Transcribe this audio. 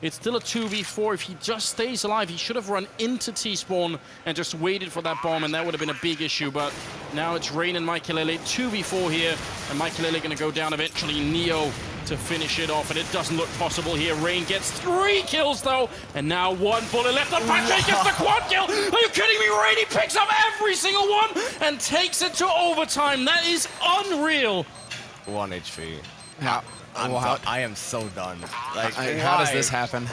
It's still a 2v4. If he just stays alive, he should have run into T-spawn and just waited for that bomb, and that would have been a big issue. But now it's Rain and Michaelele, 2v4 here, and Michaelele going to go down eventually. Neo to finish it off, and it doesn't look possible here. Rain gets 3 kills, though, and now 1 bullet left on Patrick gets the quad kill. Are you kidding me? Rain, he picks up every single one and takes it to overtime. That is unreal. 1 HP. How, I am so done. Like, how does this happen?